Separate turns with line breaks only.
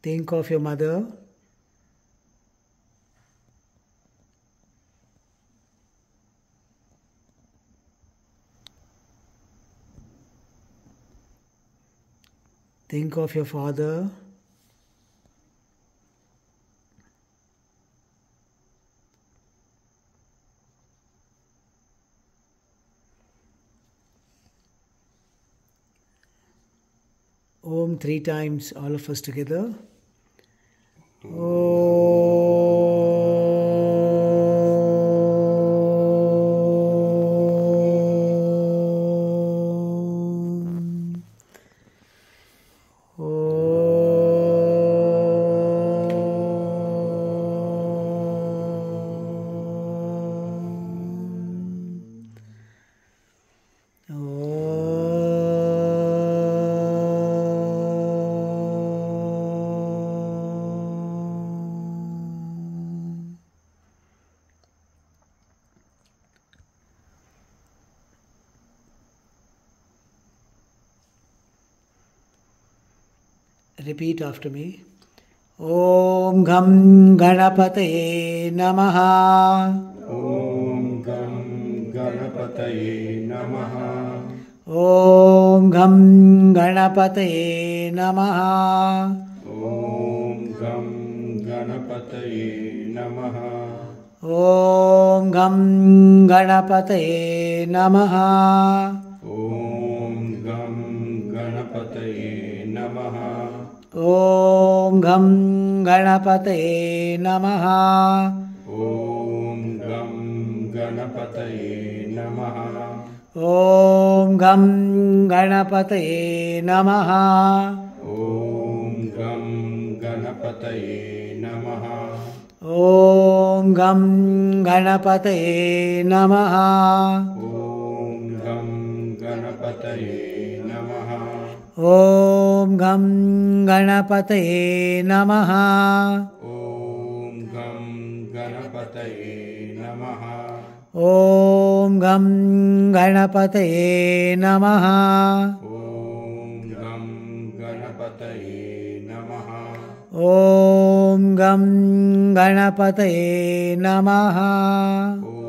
Think of your mother. Think of your father. Om 3 times, all of us together. Repeat after me. Om Gham Ganapataye Namaha.
Om Gam Ganapataye Namaha.
Om Gham Ganapataye Namaha.
Om Gam Ganapataye Namaha.
Om Gham Ganapataye Namaha.
Om Gam Ganapataye Namaha.
Om Gham Ganapataye Namaha.
Om Gam Ganapataye Namaha.
Om Gham Ganapataye Namaha.
Om Gam Ganapataye Namaha.
Om Gham Ganapataye Namaha.
Om Gam Ganapataye Namaha.
Om Gham Ganapataye Namaha.
Om Gam Ganapataye Namaha.
Om Gham Ganapataye Namaha.
Om Gam Ganapataye Namaha.
Om Gham Ganapataye Namaha.